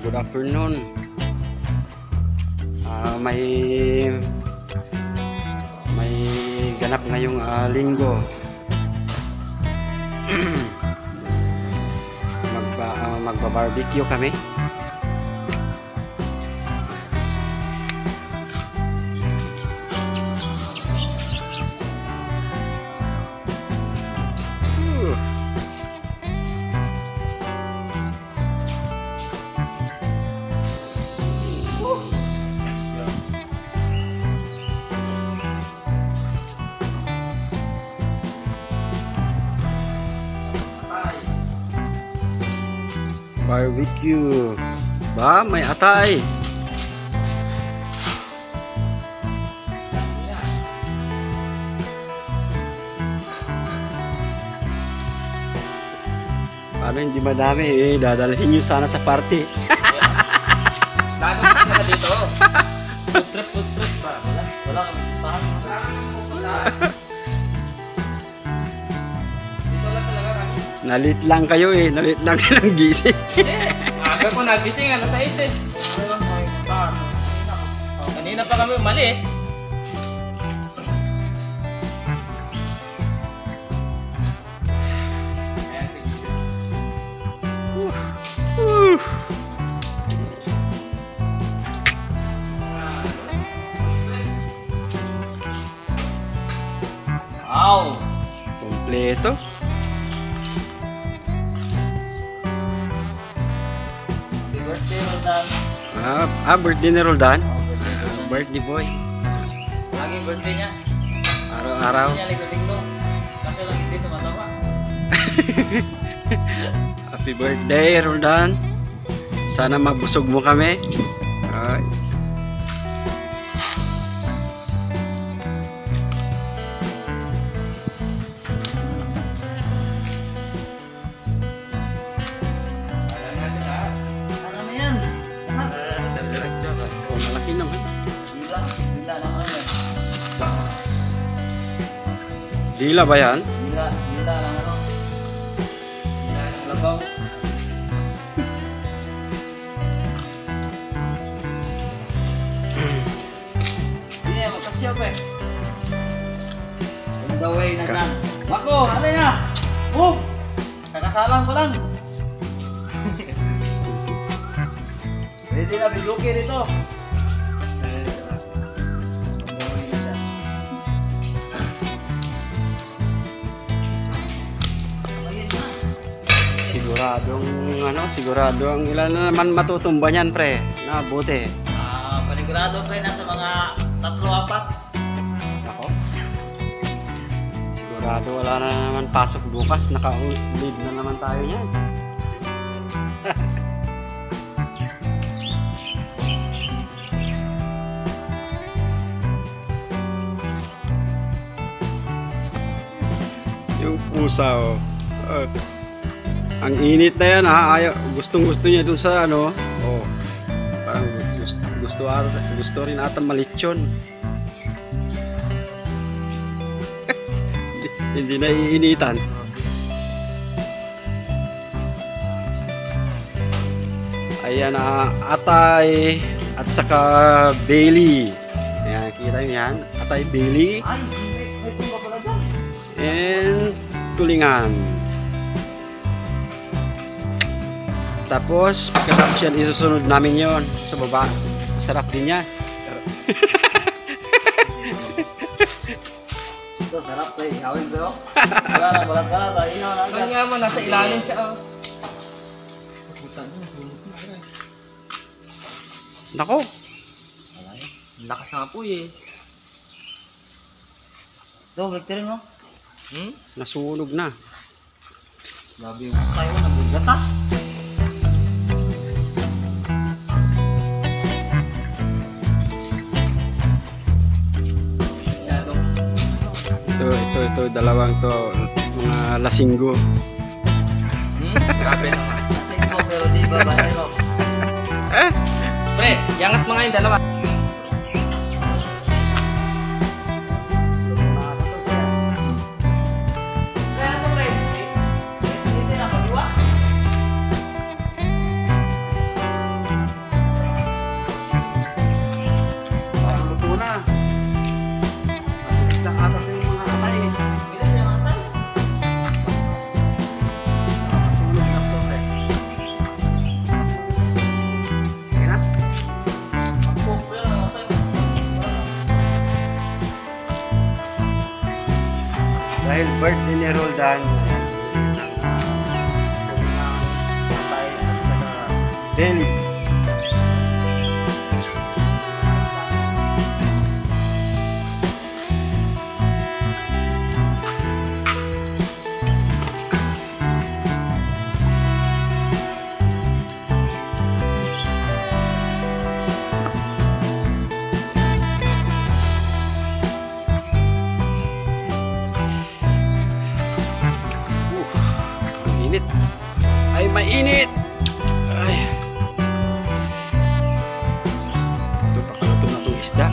Good afternoon. May ganap ngayong linggo. Magba-barbecue kami. Barbecue. Ba, may atay. Paano hindi madami eh, dadalhin nyo sana sa party. Lalo na dito. Food trip ba? Wala kami puntahan. Dito lang talaga kami. Nalit lang kayo eh, nalit lang kayo ng gising. Aga ko nagising, alas 6 eh. Kanina pa kami umalis. Wow! Kompleto. Happy birthday, Roldan. Birthday ni Roldan. Birthday boy. Laging birthday niya. Araw-araw. Birthday niya linggo-linggo. Kaso lang hindi tumatawa. Happy birthday, Roldan. Sana mabusog mo kami. Ay. Ano na yan? Oh, malaki naman. Dila lang ano yan. Dila ba yan? Dila lang ano. Dila lang labaw. Hindi yan, magkasya pa eh. On the way na dyan. Wako, ano na? Move! Kakasalang ko lang. Pwede na, biluki rito. Sigurado ang ilan na naman matutumba niyan, pre. Na buti. Panigurado pa nasa mga 3-4. Ako. Sigurado wala na naman pasok bukas. Naka-lead na naman tayo niyan. Yung pusa oh. Ang init na yan ha. Gustong-gusto niya dun sa ano. Oh. Parang gusto rin ata malitsyon. Hindi na iinitan. Ayan atay at saka Bailey. Ayan, kita nyo yan. Atay Bailey. Ay, may tumba pala dyan. And tulingan. Tapos pagkatapos yan isusunod namin yon sa baba. Masarap din yan. Ito, sarap to eh. Hawin ko yun. Wala na, balat-balat. Ayun na, agad. Nga mo, nasa ilalim siya. Nako. Lakas nga po eh. Ito, bacteria mo. Nasunog na. Grabe yung tayo, nagugatas. Ito dalawang to mga lasinggo. Grabe naman. Lasinggo pero di ba banero? Pre, yangat mga yung dalawa. ni Roldan. Patay at saka Delhi. Init. Ay, mainit. Ay. Ito pakaluto na itong isda.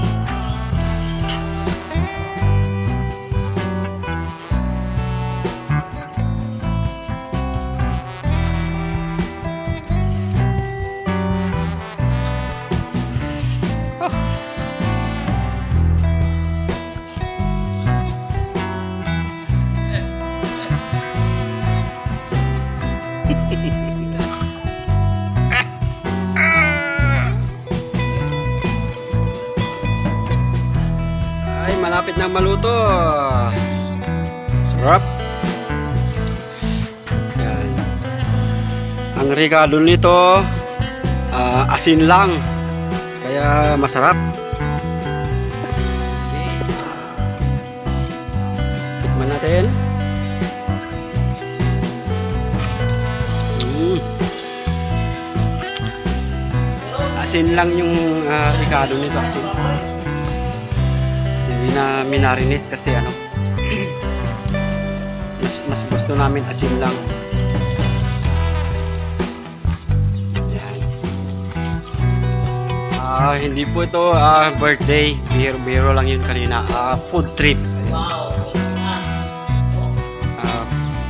Oh. Ay, malapit na maluto. Sarap. Yan. Ang regalo nito, asin lang. Kaya masarap. Tikman natin. Asin lang yung regalo nito. Asin. Hindi na minarinate kasi ano, mas gusto namin asin lang. Yan. Hindi po ito birthday, biro lang yun kanina. Food trip. Wow.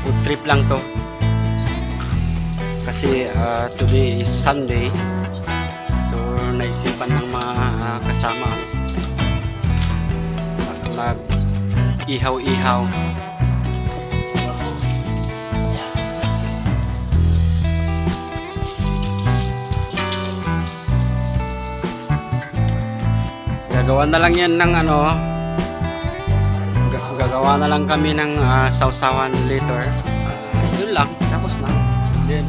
Food trip lang to. Kasi today is Sunday. So naisipan ng mga kasama mag-ihaw-ihaw. Gagawa na lang yan ng ano, gagawa na lang kami ng sausawan later. Yun lang, tapos na. Then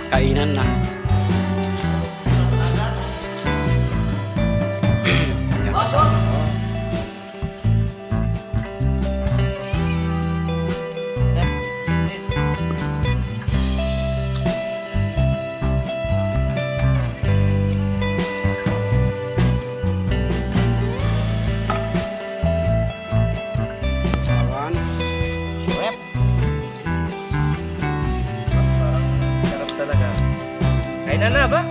kainan na. Kainan na ba?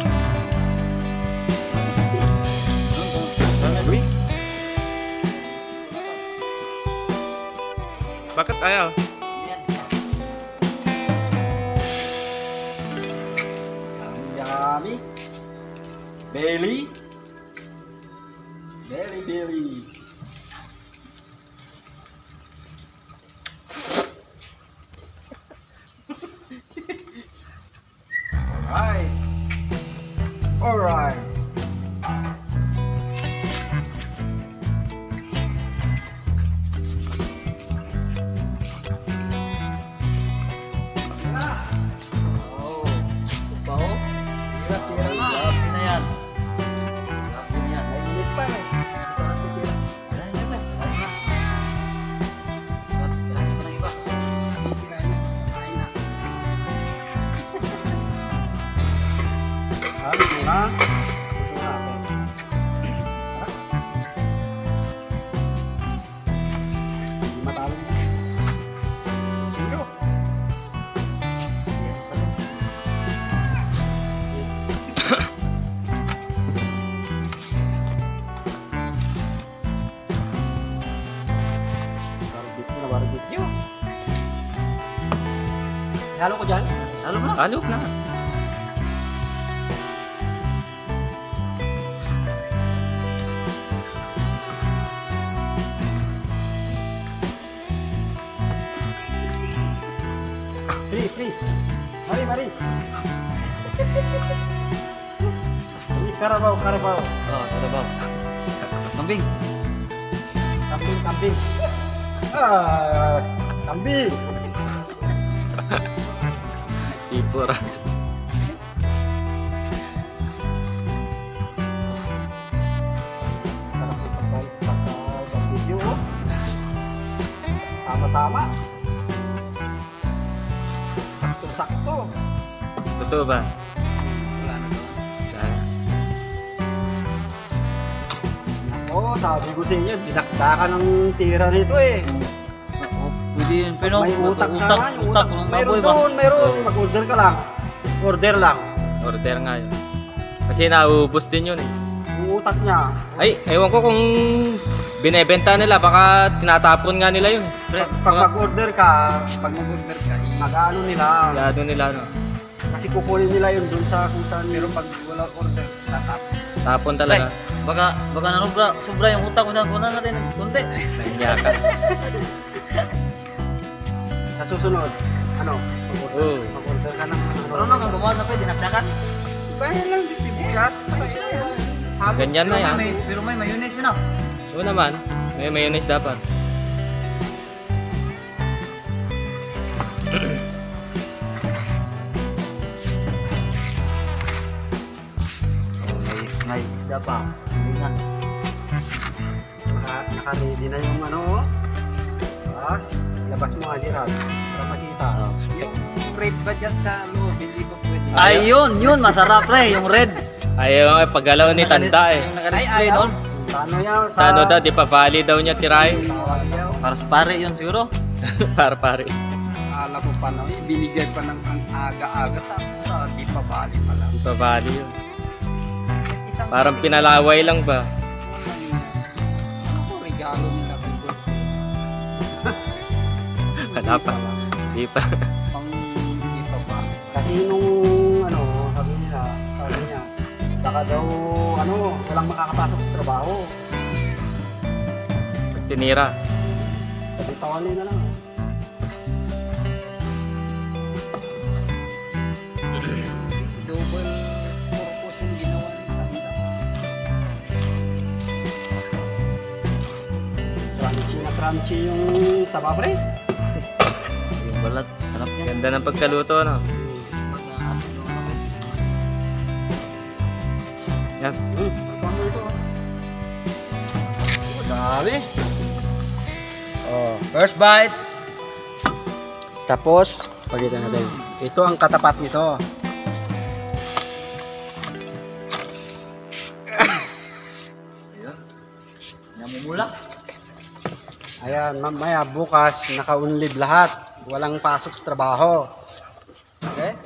Bakit ayaw? Yummy. Belly. Alright. Halo ko dyan? Halo mo na? Halo na. Free. Mari. Ini Carabao. Oh, Carabao. Kambing. Kambing. Ah. Kambing. Ipura. Sarap yung pagka-video, oh. Tama-tama. Sakto-sakto. Totoo ba? Wala na to. Wala. Oo, sabi ko sa inyo, dinakda ka ng tira nito eh. Pwede yun. Pero May utak sana, yung utak. ng Mayroon baboy ba? doon, mayroon. Mag-order ka lang. Order lang. Order nga yun. Kasi nauubos din yun eh. Yung utak niya. Ay, ewan ko kung binebenta nila, baka tinatapon nga nila yun. Pre, Pag mag-order ka, pag mag-order ka, mag-ano nila. Yado nila, no? Kasi kukunin nila yun doon sa kung saan. pero pag wala order, tatap. Tapon talaga. Baka na sobra yung utak mo na kunan natin ng konti. Nahiya ka. Sa susunod, ano? Oo. Mag-order ka ng ano. Marunong kang gumawa na pwede, dinakdakan. Kaya lang, di sibuyas. Saka yun. Halo. Ganyan na yan. Pero may mayonnaise yun ah. Oo naman. May mayonnaise dapat. May isda pa. Tingnan. Naka-ready na yung ano. Ah, labas mo nga, Gerard. Para makita. Yung red ba dyan sa loob, hindi ko pwede. Ay, yun, masarap pre, yung red. Ayaw nga, paggalaw ni Tanda eh. Yung naka-display doon. Sa ano yan? Sa ano daw, di pa valley daw niya tirahin. Para sa pare yun siguro. Para pare. Alam ko pa na, binigay pa ng ang aga-aga tapos sa di pa bali pala. Di pa valley yun. Parang pinalaway lang ba? Ano ko regalo nila kay Bro? Wala pa. Di pa. Pang di pa bali. Kasi nung ano, sabi niya, baka daw, ano, walang makakapasok sa trabaho. Pag tinira. Sabi tawali na lang. Double purpose yung ginawa ng Tanda. Crunchy na crunchy yung taba, pre. Yung balat, sarap niya. Ganda ng pagkaluto, no? Yan. Paano ito? Dami. Oh, First bite. tapos, pagkita natin. Ito ang katapat nito. Namumula. Ayan, mamaya bukas naka-unlib lahat. Walang pasok sa trabaho. Okay?